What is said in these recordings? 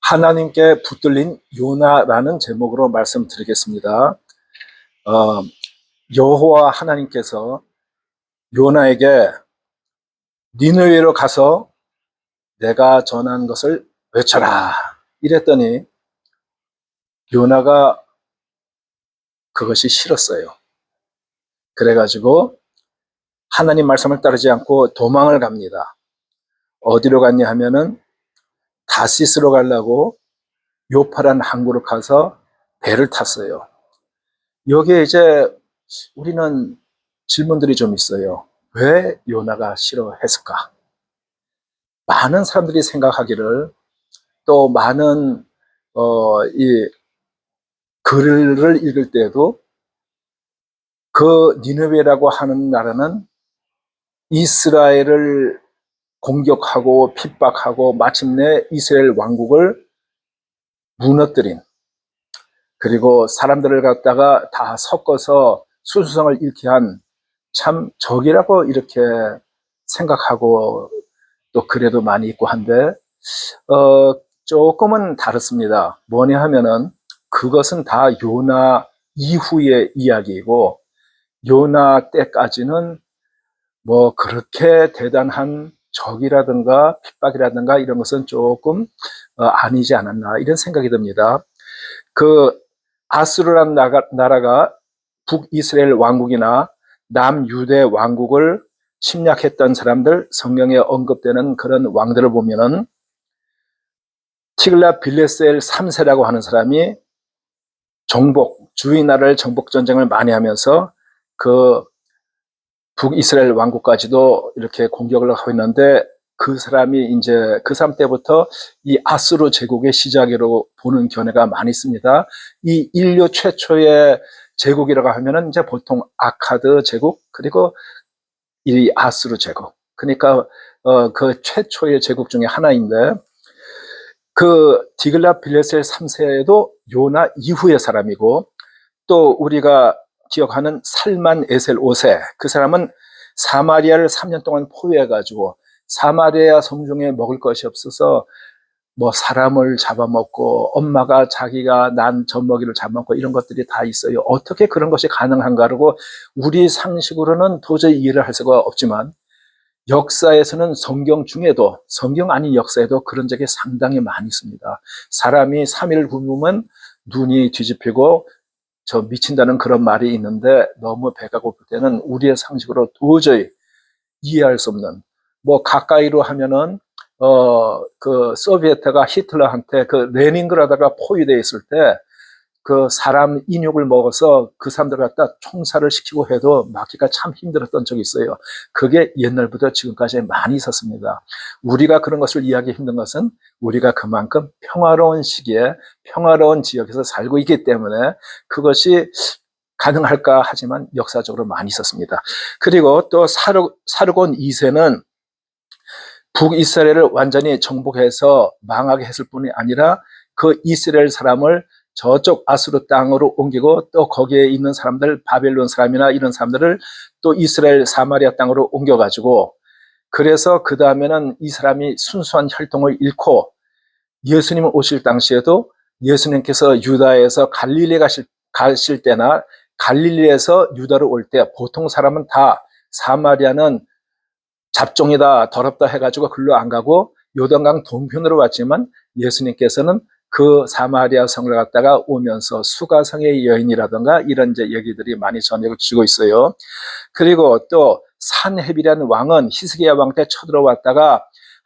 하나님께 붙들린 요나라는 제목으로 말씀드리겠습니다. 여호와 하나님께서 요나에게 니느웨로 가서 내가 전한 것을 외쳐라 이랬더니 요나가 그것이 싫었어요. 그래가지고 하나님 말씀을 따르지 않고 도망을 갑니다. 어디로 갔냐 하면은 다시스로 가려고 요파란 항구로 가서 배를 탔어요. 여기에 이제 우리는 질문들이 좀 있어요. 왜 요나가 싫어했을까? 많은 사람들이 생각하기를, 또 많은 이 글을 읽을 때에도 그 니느웨라고 하는 나라는 이스라엘을 공격하고 핍박하고 마침내 이스라엘 왕국을 무너뜨린, 그리고 사람들을 갖다가 다 섞어서 수수성을 잃게 한 참 적이라고 이렇게 생각하고 또 글에도 많이 있고 한데 조금은 다릅니다. 뭐냐 하면은 그것은 다 요나 이후의 이야기이고, 요나 때까지는 뭐 그렇게 대단한 적이라든가 핍박이라든가 이런 것은 조금 아니지 않았나 이런 생각이 듭니다. 그 아수르라는 나라가 북이스라엘 왕국이나 남유대 왕국을 침략했던 사람들, 성경에 언급되는 그런 왕들을 보면은 티글라빌레셀 3세라고 하는 사람이 주위 나라를 정복 전쟁을 많이 하면서 그 북이스라엘 왕국까지도 이렇게 공격을 하고 있는데, 그 사람이 이제 그 사람 때부터 이 아수르 제국의 시작으로 보는 견해가 많이 있습니다. 이 인류 최초의 제국이라고 하면은 이제 보통 아카드 제국, 그리고 이 아수르 제국. 그러니까 그 최초의 제국 중에 하나인데, 그 디글라빌레셀 3세도 요나 이후의 사람이고, 또 우리가 기억하는 살만 에셀 5세, 그 사람은 사마리아를 3년 동안 포위해가지고 사마리아 성중에 먹을 것이 없어서 뭐 사람을 잡아먹고 엄마가 자기가 난 젖먹이를 잡아먹고 이런 것들이 다 있어요. 어떻게 그런 것이 가능한가라고 우리 상식으로는 도저히 이해를 할 수가 없지만, 역사에서는 성경 중에도, 성경 아닌 역사에도 그런 적이 상당히 많이 있습니다. 사람이 3일 굶으면 눈이 뒤집히고 저 미친다는 그런 말이 있는데, 너무 배가 고플 때는 우리의 상식으로 도저히 이해할 수 없는, 뭐 가까이로 하면은 그 소비에트가 히틀러한테 그 레닌그라드가 포위되어 있을 때 그 사람 인육을 먹어서 그 사람들 갖다 총살을 시키고 해도 막기가 참 힘들었던 적이 있어요. 그게 옛날부터 지금까지 많이 있었습니다. 우리가 그런 것을 이해하기 힘든 것은 우리가 그만큼 평화로운 시기에 평화로운 지역에서 살고 있기 때문에 그것이 가능할까 하지만 역사적으로 많이 있었습니다. 그리고 또 사르곤 2세는 북이스라엘을 완전히 정복해서 망하게 했을 뿐이 아니라 그 이스라엘 사람을 저쪽 아수르 땅으로 옮기고, 또 거기에 있는 사람들, 바벨론 사람이나 이런 사람들을 또 이스라엘 사마리아 땅으로 옮겨가지고, 그래서 그 다음에는 이 사람이 순수한 혈통을 잃고, 예수님 오실 당시에도 예수님께서 유다에서 갈릴리 가실 때나 갈릴리에서 유다로 올 때 보통 사람은 다 사마리아는 잡종이다, 더럽다 해가지고 글로 안 가고 요단강 동편으로 왔지만, 예수님께서는 그 사마리아 성을 갔다가 오면서 수가성의 여인이라든가 이런 이제 얘기들이 많이 전역을 쥐고 있어요. 그리고 또 산헤빌이라는 왕은 히스기야 왕 때 쳐들어왔다가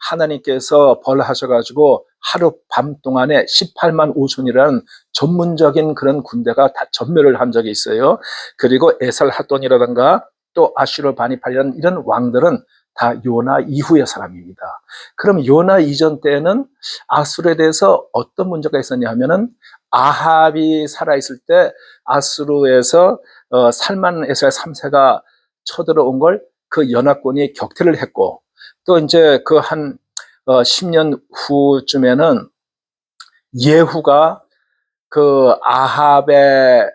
하나님께서 벌하셔가지고 하루 밤 동안에 18만 5천이라는 전문적인 그런 군대가 다 전멸을 한 적이 있어요. 그리고 에살하돈이라든가 또 아슈르 바니팔이라는 이런 왕들은 다 요나 이후의 사람입니다. 그럼 요나 이전 때는 아수르에 대해서 어떤 문제가 있었냐 하면은, 아합이 살아있을 때 아수르에서 살만 에살 3세가 쳐들어온 걸 그 연합군이 격퇴를 했고, 또 이제 그 한 10년 후쯤에는 예후가 그 아합의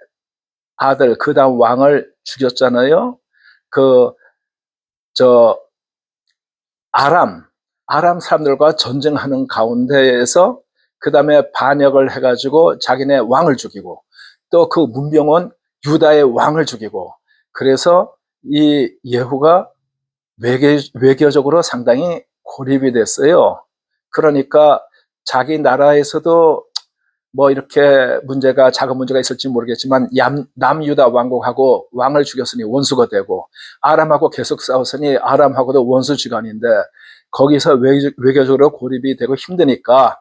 아들, 그 다음 왕을 죽였잖아요. 저 아람 사람들과 전쟁하는 가운데에서 그 다음에 반역을 해가지고 자기네 왕을 죽이고, 또 그 문병은 유다의 왕을 죽이고, 그래서 이 예후가 외교적으로 상당히 고립이 됐어요. 그러니까 자기 나라에서도 뭐 이렇게 작은 문제가 있을지 모르겠지만 남유다 왕국하고 왕을 죽였으니 원수가 되고, 아람하고 계속 싸웠으니 아람하고도 원수지간인데, 거기서 외교적으로 고립이 되고 힘드니까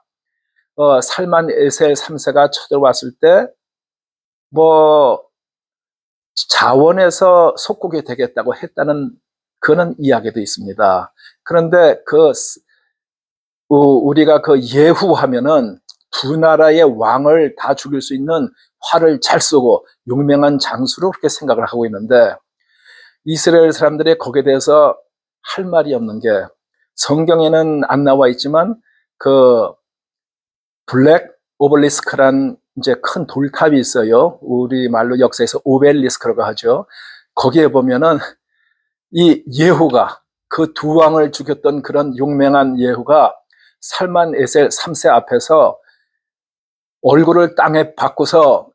살만 에셀 3세가 쳐들어왔을 때 뭐 자원해서 속국이 되겠다고 했다는 그런 이야기도 있습니다. 그런데 우리가 그 예후 하면은 두 나라의 왕을 다 죽일 수 있는 활을 잘 쏘고 용맹한 장수로 그렇게 생각을 하고 있는데, 이스라엘 사람들이 거기에 대해서 할 말이 없는 게, 성경에는 안 나와 있지만 그 블랙 오벨리스크란 이제 큰 돌탑이 있어요. 우리 말로 역사에서 오벨리스크라고 하죠. 거기에 보면은 이 예후가, 그 두 왕을 죽였던 그런 용맹한 예후가 살만 에셀 3세 앞에서 얼굴을 땅에 박고서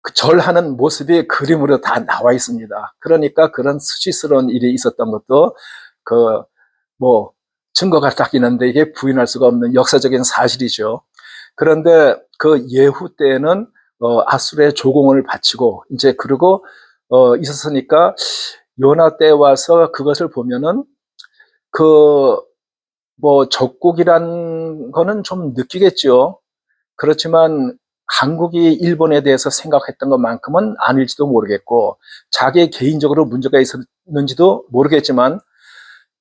그 절하는 모습이 그림으로 다 나와 있습니다. 그러니까 그런 수치스러운 일이 있었던 것도 뭐 증거가 딱 있는데 이게 부인할 수가 없는 역사적인 사실이죠. 그런데 그 예후 때에는 아수르의 조공을 바치고 이제 그러고 있었으니까, 요나 때 와서 그것을 보면은 뭐 적국이란 거는 좀 느끼겠죠. 그렇지만 한국이 일본에 대해서 생각했던 것만큼은 아닐지도 모르겠고, 자기 개인적으로 문제가 있었는지도 모르겠지만,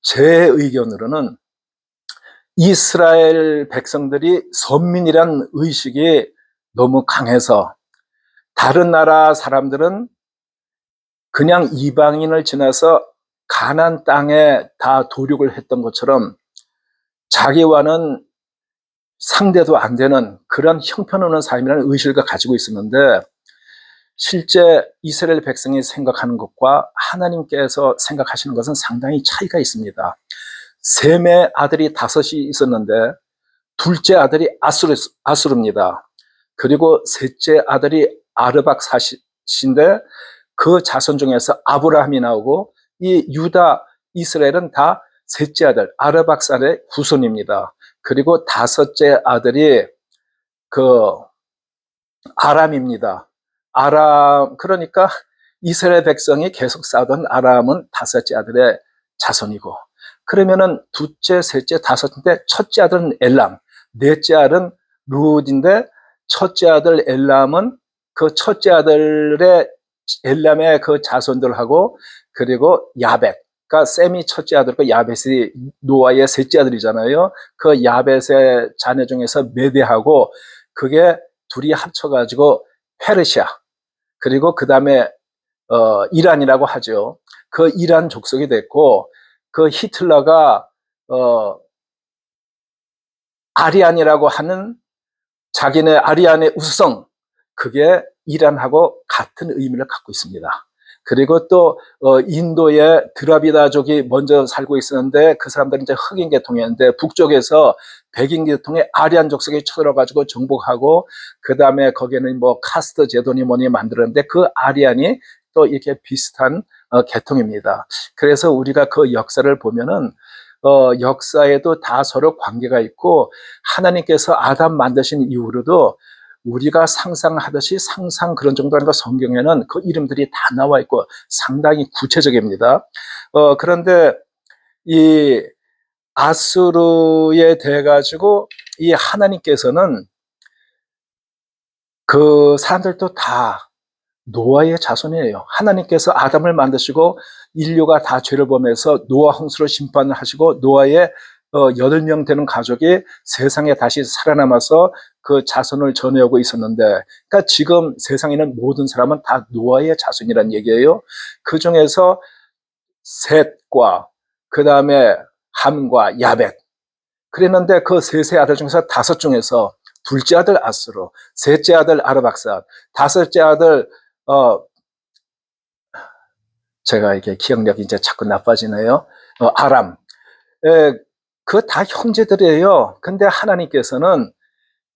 제 의견으로는 이스라엘 백성들이 선민이란 의식이 너무 강해서, 다른 나라 사람들은 그냥 이방인을 지나서 가나안 땅에 다 도륙을 했던 것처럼 자기와는 상대도 안 되는 그런 형편없는 삶이라는 의식을 가지고 있었는데, 실제 이스라엘 백성이 생각하는 것과 하나님께서 생각하시는 것은 상당히 차이가 있습니다. 셈의 아들이 5이 있었는데 둘째 아들이 아수르입니다. 그리고 셋째 아들이 아르박사시인데 그 자손 중에서 아브라함이 나오고, 이 유다 이스라엘은 다 셋째 아들 아르박사의 후손입니다. 그리고 5째 아들이 아람입니다. 그러니까 이스라엘 백성이 계속 싸우던 아람은 5째 아들의 자손이고, 그러면은 둘째, 셋째, 5째인데 첫째 아들은 엘람, 넷째 아들은 루딘데, 첫째 아들 엘람은 그 첫째 아들의 엘람의 그 자손들하고, 그리고 야벳, 그러니까 셈이 첫째 아들이고 야벳이 노아의 셋째 아들이잖아요. 그 야벳의 자녀 중에서 메대하고, 그게 둘이 합쳐가지고 페르시아, 그리고 그 다음에 이란이라고 하죠. 그 이란 족속이 됐고, 그 히틀러가 아리안이라고 하는 자기네 아리안의 우수성, 그게 이란하고 같은 의미를 갖고 있습니다. 그리고 또 인도의 드라비다족이 먼저 살고 있었는데, 그 사람들은 이제 흑인 계통이었는데 북쪽에서 백인 계통의 아리안 족속이 쳐들어가지고 정복하고, 그 다음에 거기에는 뭐 카스트 제도니 뭐니 만들었는데, 그 아리안이 또 이렇게 비슷한 계통입니다. 그래서 우리가 그 역사를 보면은 역사에도 다 서로 관계가 있고, 하나님께서 아담 만드신 이후로도 우리가 상상하듯이 상상 그런 정도 아니고, 성경에는 그 이름들이 다 나와 있고 상당히 구체적입니다. 그런데 이 아수르에 대해 가지고 이 하나님께서는 그 사람들도 다 노아의 자손이에요. 하나님께서 아담을 만드시고 인류가 다 죄를 범해서 노아 홍수로 심판을 하시고, 노아의 8명 되는 가족이 세상에 다시 살아남아서 그 자손을 전해오고 있었는데, 그러니까 지금 세상에 있는 모든 사람은 다 노아의 자손이란 얘기예요. 그 중에서 셋과 그 다음에 함과 야벳, 그랬는데 그 셋의 아들 중에서 5 중에서 둘째 아들 아스루, 셋째 아들 아르박사, 5째 아들 제가 이게 기억력이 이제 자꾸 나빠지네요. 아람. 그 다 형제들이에요. 근데 하나님께서는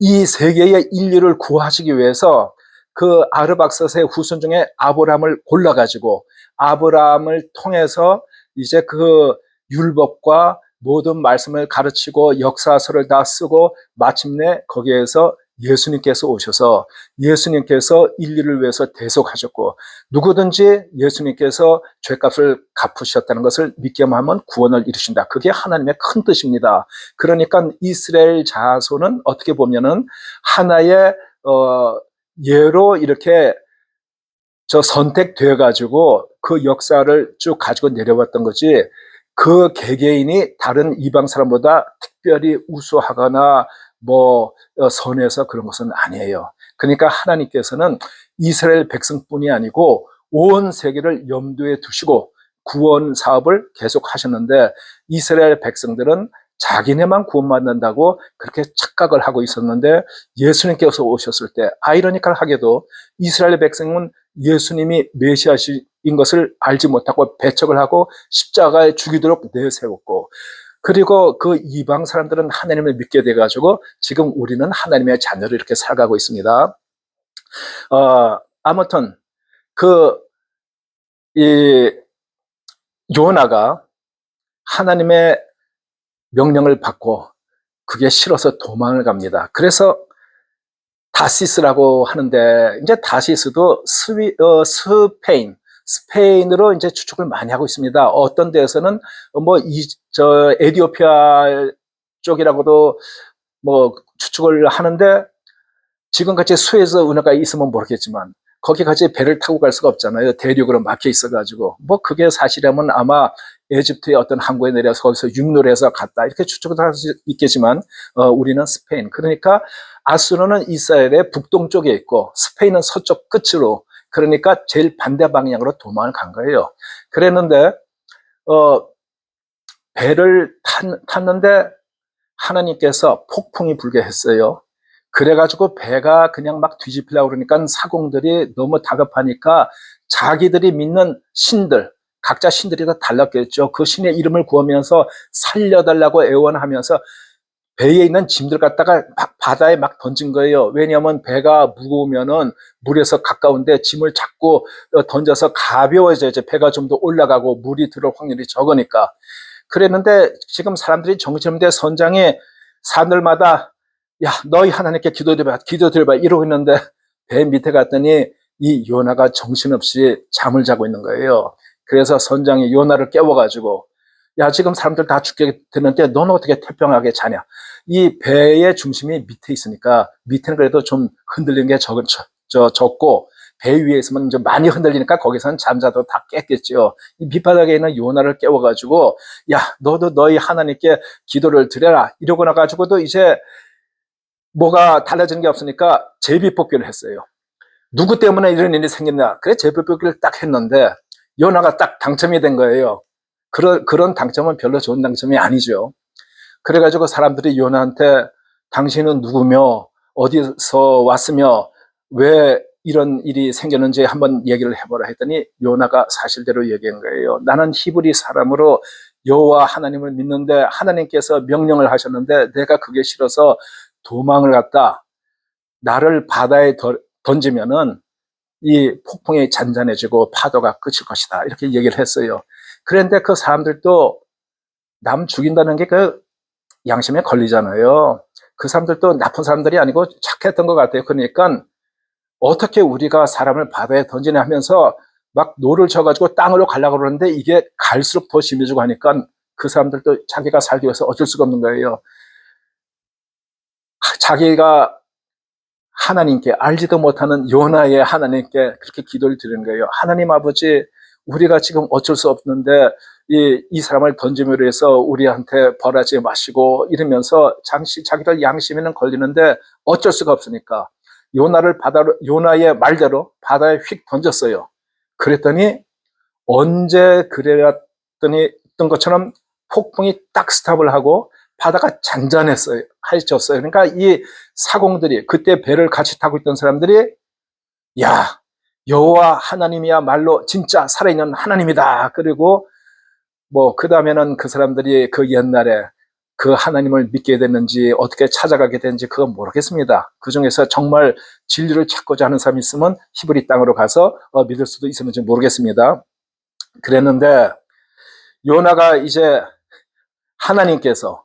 이 세계의 인류를 구하시기 위해서 그 아르박사스의 후손 중에 아브라함을 골라가지고 아브라함을 통해서 이제 그 율법과 모든 말씀을 가르치고 역사서를 다 쓰고 마침내 거기에서 예수님께서 오셔서 예수님께서 인류를 위해서 대속하셨고 누구든지 예수님께서 죄값을 갚으셨다는 것을 믿기만 하면 구원을 이루신다. 그게 하나님의 큰 뜻입니다. 그러니까 이스라엘 자손은 어떻게 보면은 하나의 예로 이렇게 선택되어 가지고 그 역사를 쭉 가지고 내려왔던 거지 그 개개인이 다른 이방 사람보다 특별히 우수하거나 선해서 그런 것은 아니에요. 그러니까 하나님께서는 이스라엘 백성뿐이 아니고 온 세계를 염두에 두시고 구원 사업을 계속 하셨는데 이스라엘 백성들은 자기네만 구원받는다고 그렇게 착각을 하고 있었는데 예수님께서 오셨을 때 아이러니컬하게도 이스라엘 백성은 예수님이 메시아신 것을 알지 못하고 배척을 하고 십자가에 죽이도록 내세웠고 그리고 그 이방 사람들은 하나님을 믿게 돼가지고 지금 우리는 하나님의 자녀를 이렇게 살아가고 있습니다. 아무튼 이 요나가 하나님의 명령을 받고 그게 싫어서 도망을 갑니다. 그래서 다시스라고 하는데 이제 다시스도 스페인으로 이제 추측을 많이 하고 있습니다. 어떤 데에서는 에티오피아 쪽이라고도 추측을 하는데 지금같이 수에즈 운하가 있으면 모르겠지만 거기까지 배를 타고 갈 수가 없잖아요. 대륙으로 막혀 있어가지고 그게 사실이라면 아마 에집트의 어떤 항구에 내려서 거기서 육로를 해서 갔다 이렇게 추측을 할 수 있겠지만 우리는 스페인 그러니까 아수르는 이스라엘의 북동쪽에 있고 스페인은 서쪽 끝으로 그러니까 제일 반대 방향으로 도망을 간 거예요. 그랬는데 배를 탔는데 하나님께서 폭풍이 불게 했어요. 그래가지고 배가 그냥 막 뒤집히려고 그러니까 사공들이 너무 다급하니까 자기들이 믿는 신들 각자 신들이 다 달랐겠죠. 그 신의 이름을 구하면서 살려달라고 애원하면서 배에 있는 짐들 갖다가 막 바다에 막 던진 거예요. 왜냐하면 배가 무거우면은 물에서 가까운데 짐을 자꾸 던져서 가벼워져야지 배가 좀 더 올라가고 물이 들어올 확률이 적으니까. 그랬는데 지금 사람들이 정신없는데 선장이 사람들마다 야 너희 하나님께 기도드려봐 이러고 있는데 배 밑에 갔더니 이 요나가 정신없이 잠을 자고 있는 거예요. 그래서 선장이 요나를 깨워가지고 야 지금 사람들 다 죽게 되는데 너는 어떻게 태평하게 자냐. 이 배의 중심이 밑에 있으니까 밑에는 그래도 좀 흔들리는 게 적고 배 위에 있으면 좀 많이 흔들리니까 거기서는 잠자도 다 깼겠죠. 이 밑바닥에 있는 요나를 깨워가지고 야 너도 너희 하나님께 기도를 드려라 이러고 나가지고도 이제 뭐가 달라지는 게 없으니까 제비뽑기를 했어요. 누구 때문에 이런 일이 생겼나. 그래 제비뽑기를 딱 했는데 요나가 딱 당첨이 된 거예요. 그런 당첨은 별로 좋은 당첨이 아니죠. 그래가지고 사람들이 요나한테 당신은 누구며 어디서 왔으며 왜 이런 일이 생겼는지 한번 얘기를 해보라 했더니 요나가 사실대로 얘기한 거예요. 나는 히브리 사람으로 여호와 하나님을 믿는데 하나님께서 명령을 하셨는데 내가 그게 싫어서 도망을 갔다. 나를 바다에 던지면은 이 폭풍이 잔잔해지고 파도가 끝일 것이다. 이렇게 얘기를 했어요. 그런데 그 사람들도 남 죽인다는 게 그 양심에 걸리잖아요. 그 사람들도 나쁜 사람들이 아니고 착했던 것 같아요. 그러니까 어떻게 우리가 사람을 바다에 던지냐 하면서 막 노를 져가지고 땅으로 가려고 그러는데 이게 갈수록 더 심해지고 하니까 그 사람들도 자기가 살기 위해서 어쩔 수가 없는 거예요. 자기가 하나님께 알지도 못하는 요나의 하나님께 그렇게 기도를 드리는 거예요. 하나님 아버지 우리가 지금 어쩔 수 없는데 이 사람을 던짐으로 해서 우리한테 벌하지 마시고 이러면서 자기들 양심에는 걸리는데 어쩔 수가 없으니까 요나의 말대로 바다에 휙 던졌어요. 그랬더니 언제 그랬더니 했던 것처럼 폭풍이 딱 스탑을 하고 바다가 잔잔했어요. 하얘졌어요. 그러니까 이 사공들이 그때 배를 같이 타고 있던 사람들이 야 여호와 하나님이야말로 진짜 살아있는 하나님이다. 그리고 그 다음에는 그 사람들이 그 옛날에 그 하나님을 믿게 됐는지 어떻게 찾아가게 됐는지 그건 모르겠습니다. 그 중에서 정말 진리를 찾고자 하는 사람이 있으면 히브리 땅으로 가서 믿을 수도 있었는지 모르겠습니다. 그랬는데 요나가 이제 하나님께서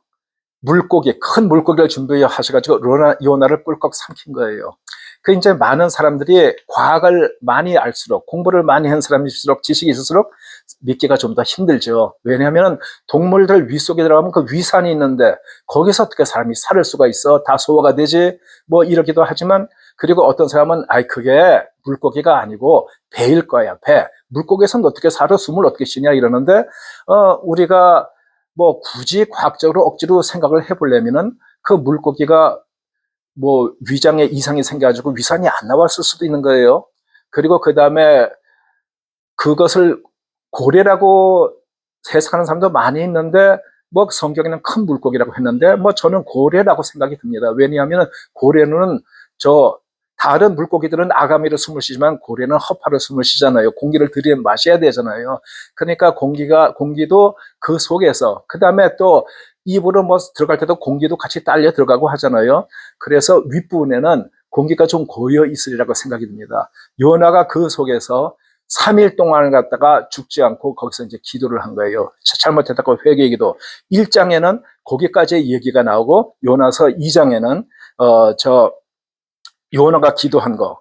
큰 물고기를 준비하셔가지고 요나를 꿀꺽 삼킨 거예요. 그 이제 많은 사람들이 과학을 많이 알수록, 공부를 많이 한 사람일수록, 지식이 있을수록 믿기가 좀 더 힘들죠. 왜냐하면 동물들 위 속에 들어가면 그 위산이 있는데 거기서 어떻게 사람이 살을 수가 있어? 다 소화가 되지? 뭐 이러기도 하지만, 그리고 어떤 사람은 그게 물고기가 아니고 배일 거야, 배. 물고기에서는 어떻게 살아? 숨을 어떻게 쉬냐 이러는데, 우리가 뭐 굳이 과학적으로 억지로 생각을 해보려면은 그 물고기가 뭐 위장에 이상이 생겨가지고 위산이 안 나왔을 수도 있는 거예요. 그리고 그 다음에 그것을 고래라고 해석하는 사람도 많이 있는데, 뭐 성경에는 큰 물고기라고 했는데 뭐 저는 고래라고 생각이 듭니다. 왜냐하면 고래는 다른 물고기들은 아가미로 숨을 쉬지만 고래는 허파로 숨을 쉬잖아요. 공기를 들이마셔야 되잖아요. 그러니까 공기도 그 속에서, 그 다음에 또 입으로 뭐 들어갈 때도 공기도 같이 딸려 들어가고 하잖아요. 그래서 윗부분에는 공기가 좀 고여 있으리라고 생각이 듭니다. 요나가 그 속에서 3일 동안을 갖다가 죽지 않고 거기서 이제 기도를 한 거예요. 잘못했다고 회개기도. 1장에는 거기까지의 얘기가 나오고, 요나서 2장에는 요나가 기도한 거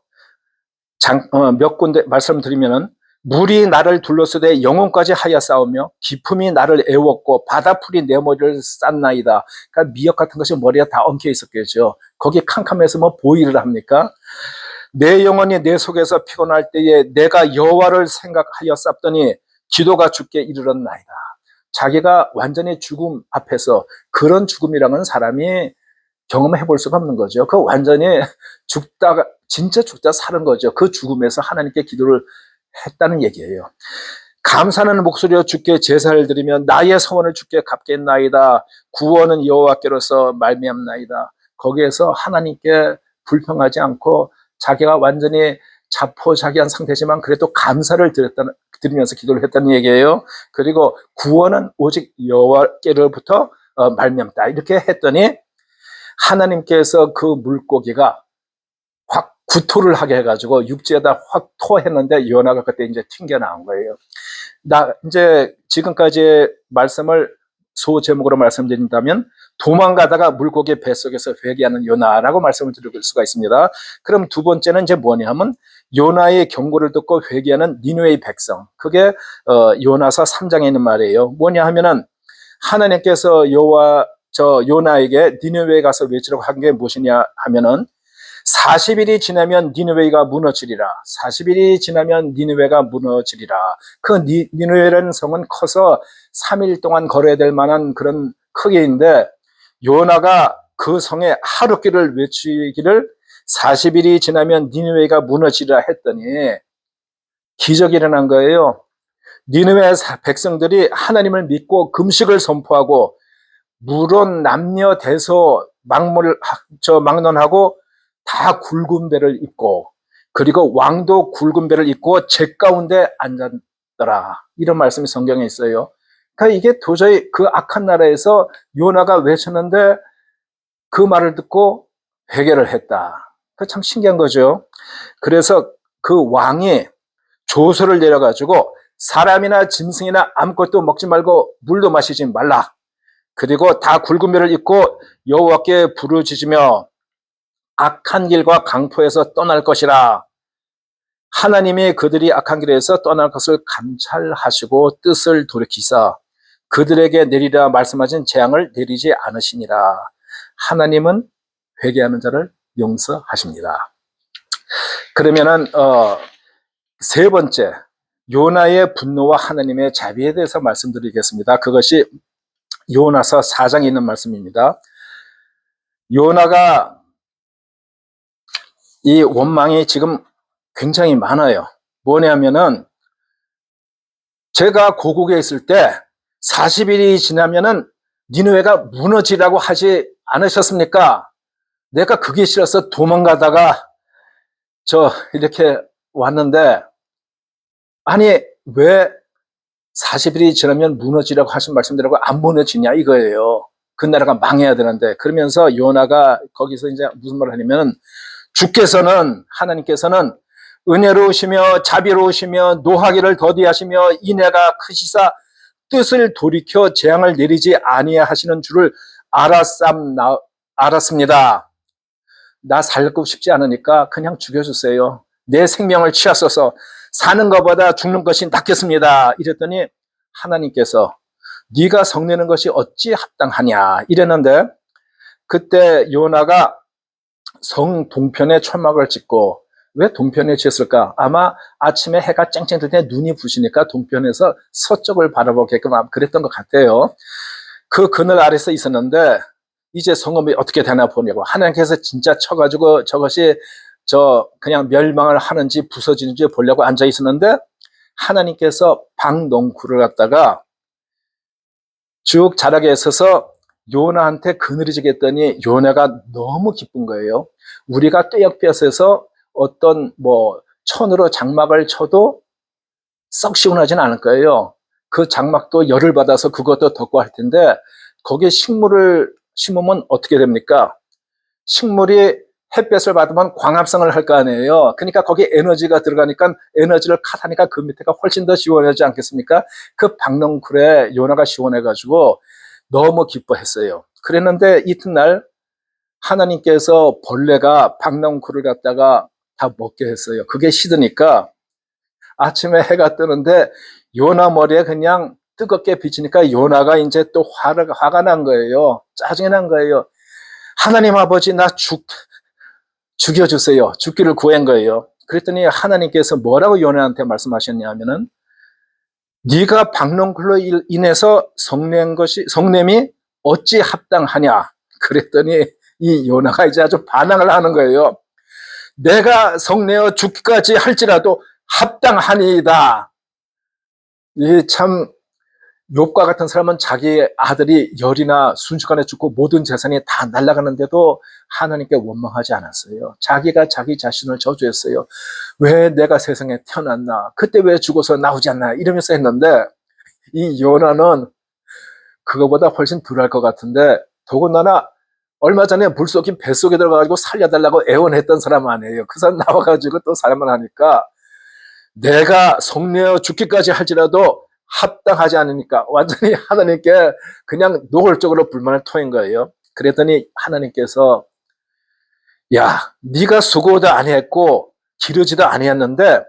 몇 군데 말씀드리면은, 물이 나를 둘러싸되 영혼까지 하여 싸우며 기품이 나를 애웠고 바다풀이 내 머리를 쌌나이다. 그러니까 미역 같은 것이 머리에 다 엉켜 있었겠죠. 거기 캄캄해서 뭐 보이를 합니까? 내 영혼이 내 속에서 피곤할 때에 내가 여호와를 생각하여 쌌더니 기도가 죽게 이르렀나이다. 자기가 완전히 죽음 앞에서, 그런 죽음이랑은 사람이 경험해 볼 수가 없는 거죠. 그 완전히 진짜 죽다 사는 거죠. 그 죽음에서 하나님께 기도를 했다는 얘기예요. 감사하는 목소리로 주께 제사를 드리며 나의 소원을 주께 갚겠나이다. 구원은 여호와께로서 말미암나이다. 거기에서 하나님께 불평하지 않고 자기가 완전히 자포자기한 상태지만 그래도 감사를 드리면서 기도를 했다는 얘기예요. 그리고 구원은 오직 여호와께로부터 말미암다. 이렇게 했더니 하나님께서 그 물고기가 확 구토를 하게 해가지고 육지에다 확 토했는데 요나가 그때 이제 튕겨 나온 거예요. 이제 지금까지의 말씀을 소제목으로 말씀드린다면, 도망가다가 물고기 뱃속에서 회개하는 요나라고 말씀을 드릴 수가 있습니다. 그럼 두 번째는 이제 뭐냐면, 요나의 경고를 듣고 회개하는 니느웨의 백성. 그게 요나서 3장에 있는 말이에요. 뭐냐 하면은, 하나님께서 요나에게 니느웨에 가서 외치라고 한 게 무엇이냐 하면은, 40일이 지나면 니느웨가 무너지리라. 40일이 지나면 니느웨가 무너지리라. 그 니느웨라는 성은 커서 3일 동안 걸어야 될 만한 그런 크기인데, 요나가 그 성에 하루길을 외치기를 40일이 지나면 니느웨가 무너지리라 했더니 기적이 일어난 거예요. 니느웨 백성들이 하나님을 믿고 금식을 선포하고, 물론 남녀 대소 막론하고 다 굵은 배를 입고, 그리고 왕도 굵은 배를 입고 제 가운데 앉았더라. 이런 말씀이 성경에 있어요. 그러니까 이게 도저히 그 악한 나라에서 요나가 외쳤는데 그 말을 듣고 회개를 했다. 참 신기한 거죠. 그래서 그 왕이 조서를 내려가지고 사람이나 짐승이나 아무것도 먹지 말고 물도 마시지 말라. 그리고 다 굵은 배를 입고 여호와께 부르짖으며 악한 길과 강포에서 떠날 것이라. 하나님이 그들이 악한 길에서 떠날 것을 감찰하시고 뜻을 돌이키사 그들에게 내리라 말씀하신 재앙을 내리지 않으시니라. 하나님은 회개하는 자를 용서하십니다. 그러면은 세 번째, 요나의 분노와 하나님의 자비에 대해서 말씀드리겠습니다. 그것이 요나서 4장에 있는 말씀입니다. 요나가 이 원망이 지금 굉장히 많아요. 뭐냐면은, 제가 고국에 있을 때 40일이 지나면은 니느웨가 무너지라고 하지 않으셨습니까? 내가 그게 싫어서 도망가다가 이렇게 왔는데, 아니 왜 40일이 지나면 무너지라고 하신 말씀대로 안 무너지냐 이거예요. 그 나라가 망해야 되는데, 그러면서 요나가 거기서 이제 무슨 말을 하냐면, 하나님께서는 은혜로우시며 자비로우시며 노하기를 더디하시며 인애가 크시사 뜻을 돌이켜 재앙을 내리지 아니하시는 줄을 알았습니다. 나 살고 싶지 않으니까 그냥 죽여주세요. 내 생명을 취하소서. 사는 것보다 죽는 것이 낫겠습니다. 이랬더니 하나님께서 네가 성내는 것이 어찌 합당하냐 이랬는데, 그때 요나가 성 동편에 초막을 짓고, 왜 동편에 지었을까? 아마 아침에 해가 쨍쨍 뜰 때 눈이 부시니까 동편에서 서쪽을 바라보게끔 그랬던 것 같아요. 그 그늘 아래서 있었는데, 이제 성읍이 어떻게 되나 보냐고 하나님께서 진짜 쳐가지고 저것이 그냥 멸망을 하는지 부서지는지 보려고 앉아 있었는데, 하나님께서 박농쿨을 갖다가 쭉 자락에 있어서 요나한테 그늘이 지게 했더니 요나가 너무 기쁜 거예요. 우리가 떼역볕에서 어떤 천으로 장막을 쳐도 썩 시원하진 않을 거예요. 그 장막도 열을 받아서 그것도 덮고 할 텐데, 거기에 식물을 심으면 어떻게 됩니까? 식물이 햇볕을 받으면 광합성을 할 거 아니에요. 그러니까 거기에 에너지가 들어가니까 에너지를 컷하니까 그 밑에가 훨씬 더 시원하지 않겠습니까? 그 박넝쿨에 요나가 시원해가지고 너무 기뻐했어요. 그랬는데 이튿날 하나님께서 벌레가 박넝쿨을 갖다가 다 먹게 했어요. 그게 시드니까 아침에 해가 뜨는데 요나 머리에 그냥 뜨겁게 비치니까 요나가 이제 또 화가 난 거예요. 짜증이 난 거예요. 하나님 아버지, 나 죽여주세요. 죽기를 구한 거예요. 그랬더니 하나님께서 뭐라고 요나한테 말씀하셨냐면은, 네가 박농쿨로 인해서 성냄이 어찌 합당하냐. 그랬더니 이 요나가 이제 아주 반항을 하는 거예요. 내가 성내어 죽기까지 할지라도 합당하니이다. 이 참 욥과 같은 사람은 자기 아들이 열이나 순식간에 죽고 모든 재산이 다 날아가는데도 하나님께 원망하지 않았어요. 자기가 자기 자신을 저주했어요. 왜 내가 세상에 태어났나? 그때 왜 죽어서 나오지 않나? 이러면서 했는데, 이 요나는 그거보다 훨씬 덜할 것 같은데, 더군다나 얼마 전에 물속인 뱃속에 들어가가지고 살려달라고 애원했던 사람 아니에요. 그 사람 나와가지고 또 사람을 하니까, 내가 성내어 죽기까지 할지라도 합당하지 않으니까 완전히 하나님께 그냥 노골적으로 불만을 토한 거예요. 그랬더니 하나님께서, 야, 네가 수고도 아니했고 기르지도 아니했는데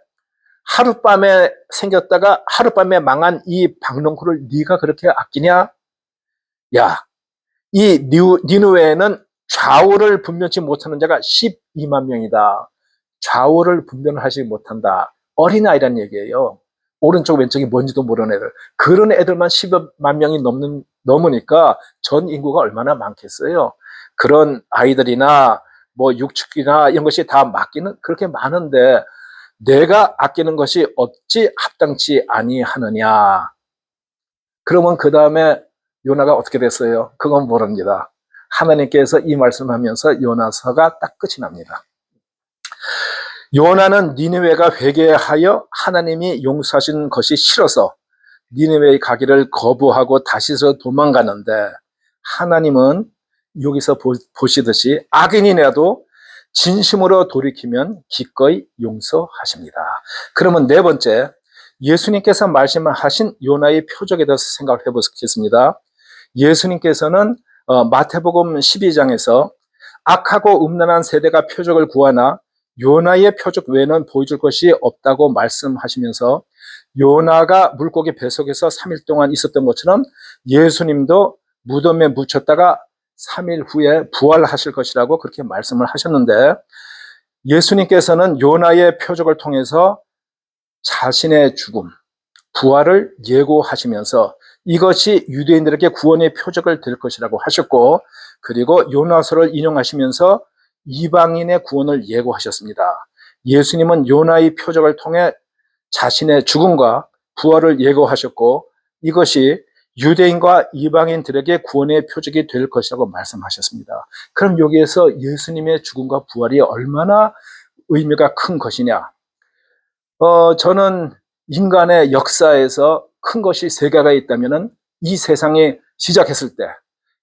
하룻밤에 생겼다가 하룻밤에 망한 이 박농쿨을 네가 그렇게 아끼냐? 야, 이 니느웨에는 좌우를 분별치 못하는 자가 12만 명이다. 좌우를 분별하지 못한다. 어린아이란 얘기예요. 오른쪽 왼쪽이 뭔지도 모르는 애들. 그런 애들만 10만 명이 넘으니까 전 인구가 얼마나 많겠어요. 그런 아이들이나 육축이나 이런 것이 다 맡기는 그렇게 많은데, 내가 아끼는 것이 어찌 합당치 아니하느냐. 그러면 그 다음에 요나가 어떻게 됐어요? 그건 모릅니다. 하나님께서 이 말씀하면서 요나서가 딱 끝이 납니다. 요나는 니느웨가 회개하여 하나님이 용서하신 것이 싫어서 니느웨에 가기를 거부하고 다시서 도망가는데, 하나님은 여기서 보시듯이 악인이라도 진심으로 돌이키면 기꺼이 용서하십니다. 그러면 네 번째, 예수님께서 말씀하신 요나의 표적에 대해서 생각을 해보겠습니다. 예수님께서는 마태복음 12장에서 악하고 음란한 세대가 표적을 구하나 요나의 표적 외에는 보여줄 것이 없다고 말씀하시면서, 요나가 물고기 뱃속에서 3일 동안 있었던 것처럼 예수님도 무덤에 묻혔다가 3일 후에 부활하실 것이라고 그렇게 말씀을 하셨는데, 예수님께서는 요나의 표적을 통해서 자신의 죽음, 부활을 예고하시면서 이것이 유대인들에게 구원의 표적을 될 것이라고 하셨고, 그리고 요나서를 인용하시면서 이방인의 구원을 예고하셨습니다. 예수님은 요나의 표적을 통해 자신의 죽음과 부활을 예고하셨고, 이것이 유대인과 이방인들에게 구원의 표적이 될 것이라고 말씀하셨습니다. 그럼 여기에서 예수님의 죽음과 부활이 얼마나 의미가 큰 것이냐? 저는 인간의 역사에서 큰 것이 세 개가 있다면은 이 세상이 시작했을 때,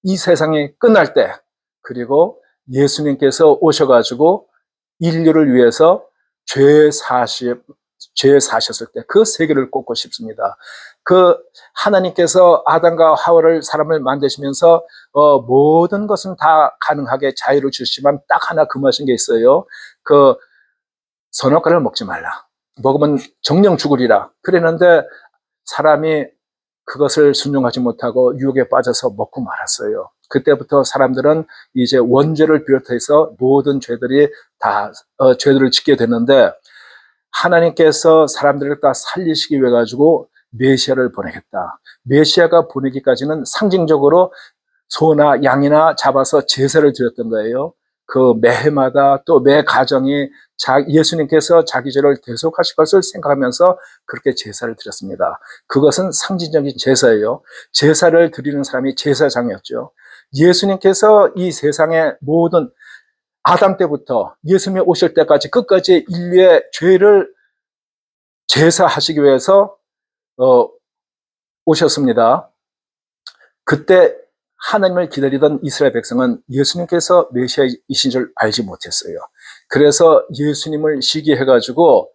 이 세상이 끝날 때, 그리고 예수님께서 오셔가지고 인류를 위해서 죄 사셨을 때 그 세계를 꼽고 싶습니다. 그 하나님께서 아담과 하와를 사람을 만드시면서 모든 것은 다 가능하게 자유를 주시지만 딱 하나 금하신 게 있어요. 그 선악과를 먹지 말라. 먹으면 정령 죽으리라. 그랬는데 사람이 그것을 순종하지 못하고 유혹에 빠져서 먹고 말았어요. 그때부터 사람들은 이제 원죄를 비롯해서 모든 죄들이 다 죄들을 짓게 됐는데, 하나님께서 사람들을 다 살리시기 위해 가지고 메시아를 보내겠다. 메시아가 보내기까지는 상징적으로 소나 양이나 잡아서 제사를 드렸던 거예요. 그 매해마다 또 매 가정이 예수님께서 자기 죄를 대속하실 것을 생각하면서 그렇게 제사를 드렸습니다. 그것은 상징적인 제사예요. 제사를 드리는 사람이 제사장이었죠. 예수님께서 이 세상의 모든 아담 때부터 예수님이 오실 때까지 끝까지 인류의 죄를 제사하시기 위해서 오셨습니다. 그때 하나님을 기다리던 이스라엘 백성은 예수님께서 메시아이신 줄 알지 못했어요. 그래서 예수님을 시기해가지고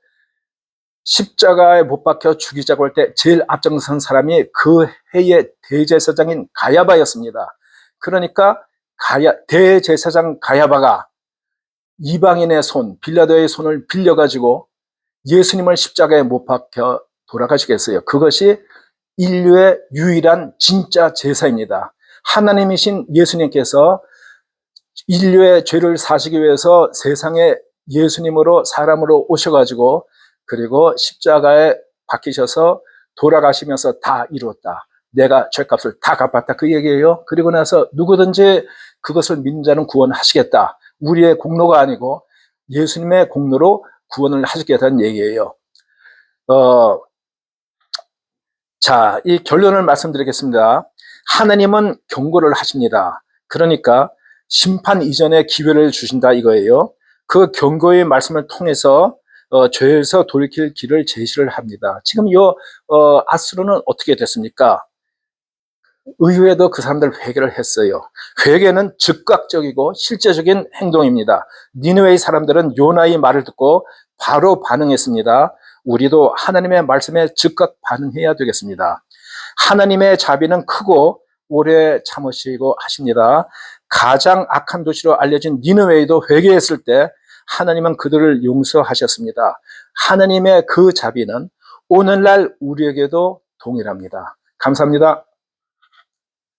십자가에 못 박혀 죽이자고 할 때 제일 앞장선 사람이 그 해의 대제사장인 가야바였습니다. 그러니까 대제사장 가야바가 이방인의 손, 빌라도의 손을 빌려가지고 예수님을 십자가에 못 박혀 돌아가시겠어요. 그것이 인류의 유일한 진짜 제사입니다. 하나님이신 예수님께서 인류의 죄를 사시기 위해서 세상에 예수님으로 사람으로 오셔가지고 그리고 십자가에 박히셔서 돌아가시면서 다 이루었다. 내가 죄값을 다 갚았다. 그 얘기예요. 그리고 나서 누구든지 그것을 믿는 자는 구원하시겠다. 우리의 공로가 아니고 예수님의 공로로 구원을 하시겠다는 얘기예요. 자, 이 결론을 말씀드리겠습니다. 하나님은 경고를 하십니다. 그러니까 심판 이전에 기회를 주신다 이거예요. 그 경고의 말씀을 통해서 죄에서 돌이킬 길을 제시를 합니다. 지금 이 아수르는 어떻게 됐습니까? 의외에도 그 사람들 회개를 했어요. 회개는 즉각적이고 실제적인 행동입니다. 니느웨의 사람들은 요나의 말을 듣고 바로 반응했습니다. 우리도 하나님의 말씀에 즉각 반응해야 되겠습니다. 하나님의 자비는 크고 오래 참으시고 하십니다. 가장 악한 도시로 알려진 니느웨이도 회개했을 때 하나님은 그들을 용서하셨습니다. 하나님의 그 자비는 오늘날 우리에게도 동일합니다. 감사합니다.